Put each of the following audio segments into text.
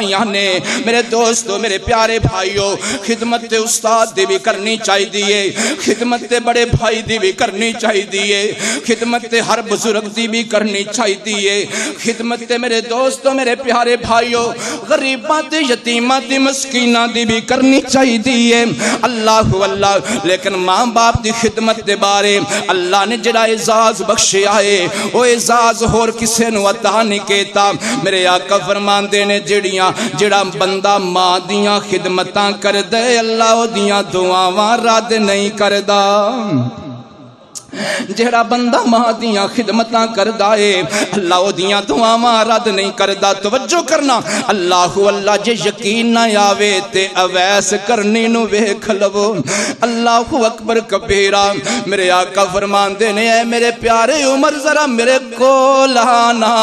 یعنی میرے دوستو میرے پیارے بھائیو خدمت استاد دی بھی کرنی چاہی دیئے خدمت بڑے بھائی دی بھی کرنی چاہی دیئے خدمت ہر بزرگ دی بھی کرنی چاہی دیئے خدمت میرے دوستو میرے پیارے بھائیو غریبات یتیمات مسکینات دی بھی کرنی چاہی دیئے اللہ لیکن ماں باپ دی خدمت دے بارے اللہ نے جڑا اعزاز بخشے آئے وہ اعزاز ہور کسے نو عطا نہیں کیتا میرے آقا فرماندے نے جڑا بندہ ماں دیاں خدمتاں کر دے اللہ دیاں دعاواں رد نہیں کردا جہرا بندہ ماں دیاں خدمتاں کردا ہے اللہ دیاں دعاواں رد نہیں کردا توجہ کرنا اللہ جے یقین نہ آوے تے اویس کرنی نو ویکھ لو اللہ اکبر کبیرہ میرے آقا فرماندے نے اے میرے پیارے عمر ذرا میرے کول آنا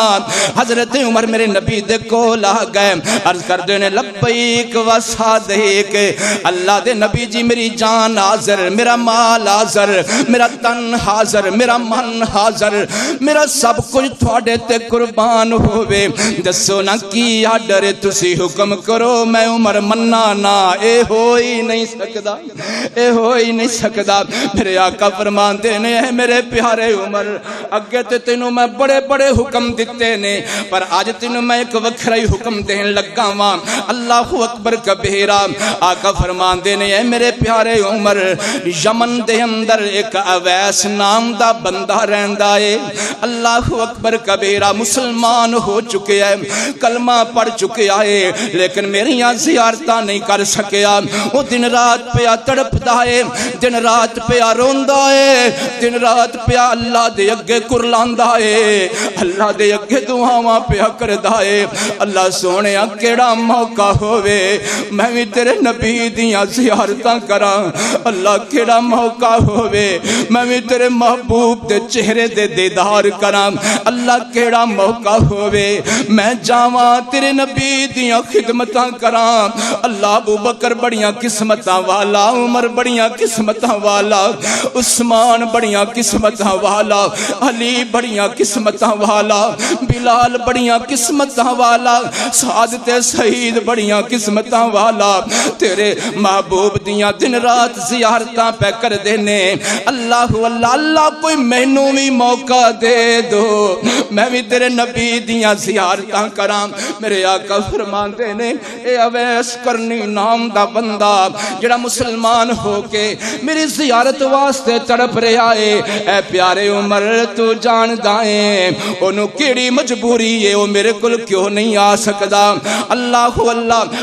حضرت عمر میرے نبی دے کول آ گئے عرض کر دے نے لبیک و صادق اللہ دے نبی جی میری جان حاضر میرا مال حاضر میرا تن حاضر میرا من حاضر میرا سب کچھ تھوڑے تے قربان ہوئے دسو نا کی آڈر تسی حکم کرو میں عمر منانا اے ہوئی نہیں سکدا اے ہوئی نہیں سکدا میرے آقا فرمان دینے ہیں میرے پیارے عمر اگے تے تینوں میں بڑے بڑے حکم دیتے نے پر آج تینوں میں ایک وکھرائی حکم دین لگا ہاں اللہ اکبر کبیرہ آقا فرمان دینے ہیں میرے پیارے عمر یمن دے اندر ایک اویس نام دا بندہ رہندا ہے اللہ اکبر کبیرہ مسلمان ہو چکے ہیں کلمہ پڑھ چکے ہے لیکن میریاں زیارتاں نہیں کر سکیا وہ دن رات پیا تڑپدا ہے دن رات پیا روندا ہے دن رات پیا اللہ دے اگے کرلاندا ہے اللہ دے اگے دعاواں پیا کردا ہے اللہ سونیا کیڑا موقع ہوے میں بھی تیرے نبی دیاں زیارتاں کراں اللہ کیڑا موقع ہوے میں بھی تیرے محبوب دے چہرے دے دیدار کرام اللہ کیڑا موقع ہوئے میں جاواں تیرے نبی دیاں خدمتاں کرام اللہ ابو بکر بڑیاں قسمتاں والا عمر بڑیاں قسمتاں والا عثمان بڑیاں قسمتاں والا علی بڑیاں قسمتاں والا بلال بڑیاں قسمتاں والا سعد تے سعید بڑیاں قسمتاں والا تیرے محبوب دیاں دن رات زیارتاں پہ کر دینے اللہ کوئی مینوں بھی موقع دے دو میں بھی تیرے نبی دیاں زیارتاں کرام میرے آقا فرماندے نے اے اویس کرنی نام دا بندہ جڑا مسلمان ہو کے میری زیارت واسطے تڑپ رہا ہے اے پیارے عمر تو جاندا ہے اونوں کیڑی مجبوری ہے او میرے کول کیوں نہیں آ سکدا اللہ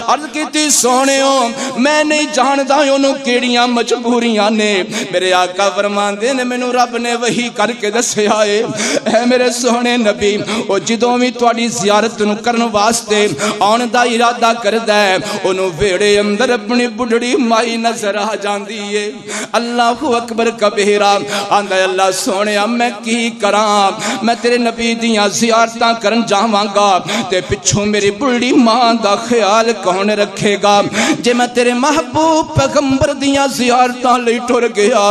عرض کیتی سونےو میں نہیں جاندا اونوں کیڑیاں مجبوریاں نے میرے آقا فرماندے نے مینوں رب نے وہی کر کے دسیا ہے اے میرے سونے نبی او جدوں بھی تواڈی زیارت نو کرن واسطے آن دا ارادہ کردا ہے اونوں ویڑے اندر اپنی بڈڑی مائی نظر آ جاندی ہے اللہ اکبر کبیرہ آندا اللہ سونیا میں کی کراں میں تیرے نبی دیاں زیارتاں کرن جاواں گا تے پچھوں میری بڈڑی ماں دا خیال کون رکھے گا جے میں تیرے محبوب پیغمبر دیاں زیارتاں لئی ٹر گیا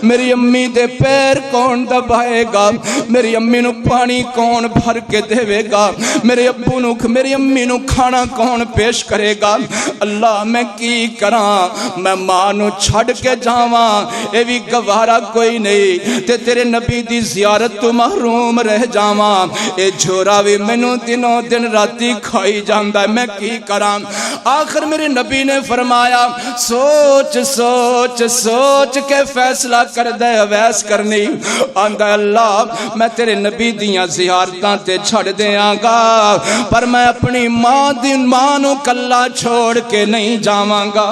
میری امی دے پیر کون دبائے گا میری امی نو پانی کون بھر کے دے گا میرے ابو نو میری امی نو کھانا کون پیش کرے گا اللہ میں کی کراں میں ماں نو چھڑ کے جاواں اے بھی گوارا کوئی نہیں تے تیرے نبی دی زیارت تو محروم رہ جاواں اے جھورا بھی مینوں دنوں دن راتی کھائی جاندا ہے میں کی کراں آخر میرے نبی نے فرمایا سوچ سوچ سوچ کے فیصلہ کر دے اویس کرنی آندا اللہ میں تیرے نبی دیاں زیارتاں تے چھڑ دیاں گا پر میں اپنی ماں نو کلا چھوڑ کے نہیں جاواں گا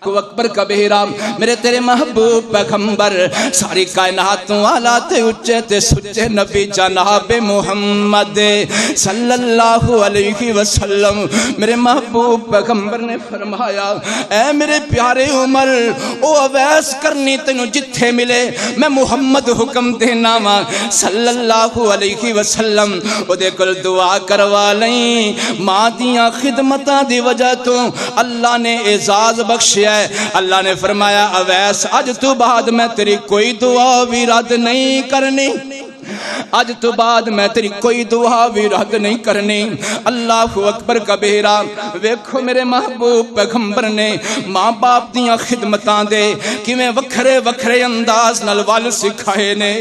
کو اکبر کبیرہ میرے تیرے محبوب پیغمبر ساری کائناتوں والا تے اچھے تے سچے نبی جناب محمد صلی اللہ علیہ وسلم میرے محبوب پیغمبر نے فرمایا اے میرے پیارے عمر او اویس کرنی تینوں جتھے ملے میں محمد حکم دینا وا صلی اللہ علیہ وسلم او دے کول دعا کروا لیں ماں دیاں خدمتاں دی وجہ تو اللہ نے اعزاز بخشیا اللہ نے فرمایا اویس آج تو بعد میں تیری کوئی دعا بھی رد نہیں کرنی اج تو بعد میں تیری کوئی دعا بھی رد نہیں کرنی۔ اللہ اکبر کبیرہ۔ ویکھو میرے محبوب پیغمبر نے ماں باپ دیاں خدمتاں دے کیویں وکھرے وکھرے انداز نال ول سکھائے نے۔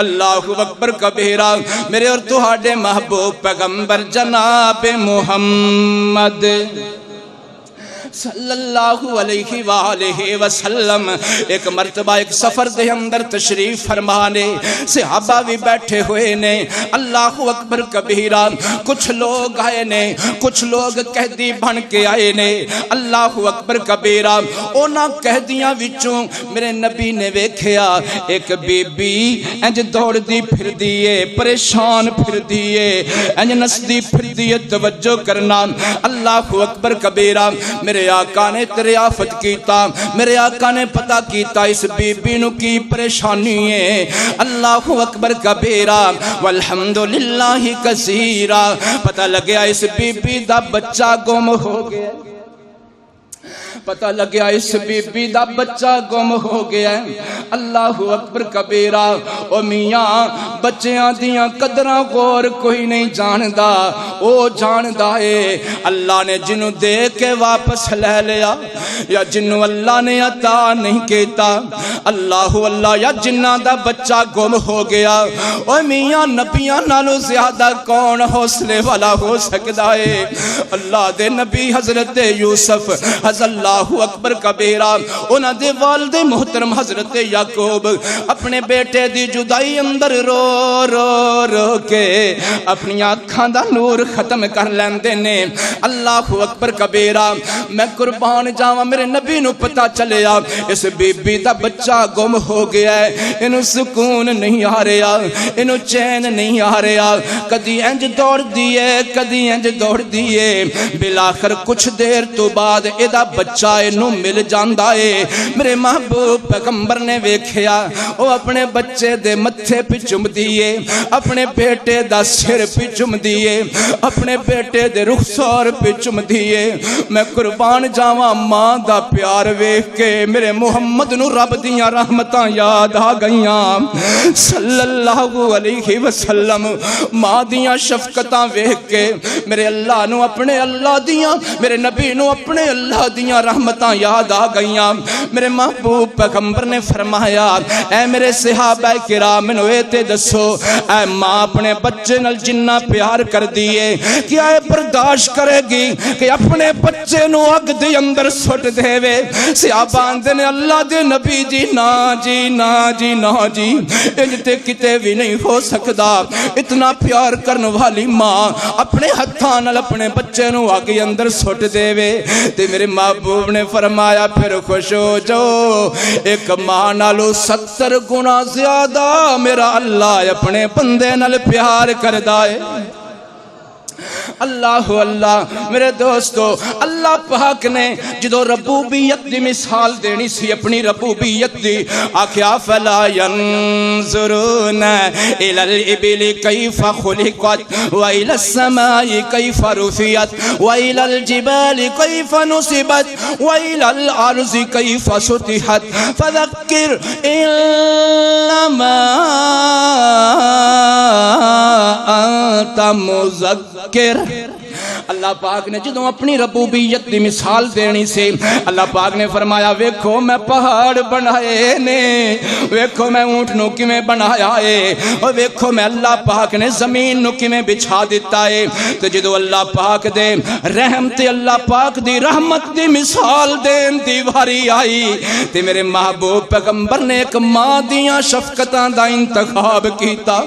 اللہ اکبر کبیرہ۔ میرے اور تہاڈے محبوب پیغمبر جناب محمد صلی اللہ علیہ وآلہ وسلم ایک مرتبہ ایک سفر دے اندر تشریف فرمانے، صحابہ بھی بیٹھے ہوئے نے۔ اللہ اکبر کبیرہ۔ کچھ لوگ آئے نے، کچھ لوگ قیدی بن کے آئے نے۔ اللہ اکبر کبیرہ۔ اونا قیدیاں وچوں میرے نبی نے ویکھیا ایک بی بی انج دوڑ دی پھر دیئے، پریشان پھر دیئے، انج نسدی پھر دیئے۔ توجہ کرنا۔ اللہ اکبر کبیرہ۔ میرے آقا نے دریافت کیتا، میرے آقا نے پتہ کیتا اس بی بی نو کی پریشانی ہے۔ اللہ اکبر کبیرہ والحمدللہ کثیرہ۔ پتہ لگیا اس بی بی دا بچہ گم ہو گیا، پتہ لگیا اس بی بی دا بچہ گم ہو گیا ہے۔ اللہ اکبر کبیرہ۔ او میاں بچیاں دیاں قدراں غور کوئی نہیں جاندا، او جاندا ہے اللہ نے جنوں دے کے واپس لے لیا یا جنوں اللہ نے عطا نہیں کیتا۔ اللہ یا جنہاں دا بچہ گم ہو گیا۔ او میاں نبیاں نالوں زیادہ کون حوصلے والا ہو سکدا ہے؟ اللہ دے نبی حضرت یوسف اللہ اکبر کبیرہ۔ انہاں دے والد محترم حضرت یعقوب اپنے بیٹے دی جدائی اندر رو رو رو کے اپنی آنکھاں دا نور ختم کر لیندے نے۔ اللہ اکبر کبیرہ۔ میں قربان جاواں میرے نبی نو پتہ چلیا اس بی بی دا بچہ گم ہو گیا ہے۔ انہوں سکون نہیں آ رہا، انہوں چین نہیں آ رہا، کدی انج دوڑ دیئے کدی انج دوڑ دیئے۔ بلاخر کچھ دیر تو بعد ایدہ بچہ انہوں مل جاندہ ہے۔ میرے محبوب پیغمبر نے ویکھیا وہ اپنے بچے دے متھے پہ چم دیئے، اپنے بیٹے دا سر پہ چم دیئے، اپنے بیٹے دے رخسار پہ چم دیئے۔ میں قربان جاواں ماں دا پیار ویکھ کے میرے محمد نو رب دیاں رحمتاں یاد آ گئیاں صلی اللہ علیہ وسلم۔ ماں دیاں شفقتاں ویکھ کے میرے اللہ نو اپنے اللہ دیاں، میرے نبی نو اپنے اللہ دیاں رحمتاں یاد آ گئیاں۔ میرے محبوب پیغمبر نے فرمایا اے میرے صحابہ کرام نو اے تے دسو اے ماں اپنے بچے نال جنہ پیار کر دیئے کیا اے برداشت کرے گی کہ اپنے بچے نو اگ دی اندر سٹ دے وے؟ صحابہ آندے نے اللہ دے نبی جی نا جی نا جی نا جی انج تے کتے بھی نہیں ہو سکدا۔ اتنا پیار کرن والی ماں اپنے ہتھاں نال اپنے بچے نو اگ دی اندر سٹ دے وے تے میرے محبوب نے فرمایا پھر خوش ہو جو ایک ماں نالو 70 گنا زیادہ میرا اللہ اپنے بندے نال پیار کردا ہے۔ اللہ اللہ میرے دوستو اللہ پاک نے جدو ربوبیت دی مثال دینی سی اپنی ربوبیت دی آکھیا فلا ینظرون الی الابل کیف خلقت وإلی السماء کیف رفعت وإلی الجبال کیف نصبت وإلی الارض کیف سطحت فذکر انما انت مذکر۔ اللہ پاک نے جدوں اپنی ربوبیت دی مثال دینی سے اللہ پاک نے فرمایا ویکھو میں پہاڑ بنائے نے، ویکھو میں اونٹ نو کیویں بنایا ہے، اور ویکھو میں اللہ پاک نے زمین نو کیویں بچھا دیتا ہے۔ تو جدوں اللہ پاک دے رحم تے اللہ پاک دی رحمت دی مثال دین دی واری آئی تے میرے محبوب پیغمبر نے ایک ماں دیاں شفقتاں دا انتخاب کیتا۔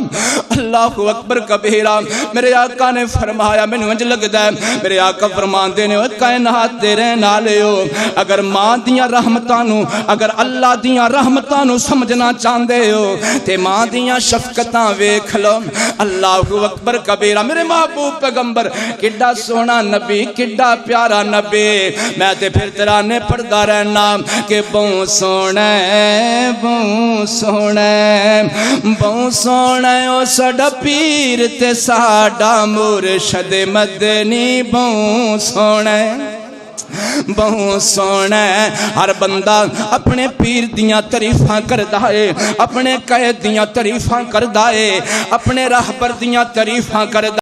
اللہ اکبر کبیرہ۔ میرے آقا نے فرمایا مینوں انج لگدا ہے میرے آقا فرماندے نے کائنات دے رہن والے ہو اگر ماں دیاں رحمتاں نو اگر اللہ دیاں رحمتاں نو سمجھنا چاہندے ہو تے ماں دیاں شفقتاں ویکھ لو۔ اللہ اکبر کبیرہ۔ میرے محبوب پیغمبر کڈا سونا نبی، کڈا پیارا نبی۔ میں تے پھر ترانے پڑھدا رہنا کہ بہوں سونا ہے بہوں سونا ہے بہوں سونا ہے او ساڈا پیر تے ساڈا مرشد مدنی بہوں سونا ہے۔ بہت سونا ہے ہر بندہ اپنے پیر دیاں تعریفاں کردا ہے اپنے قائد دیاں تعریفاں کردا ہے اپنے راہبر دیاں تعریفاں کردا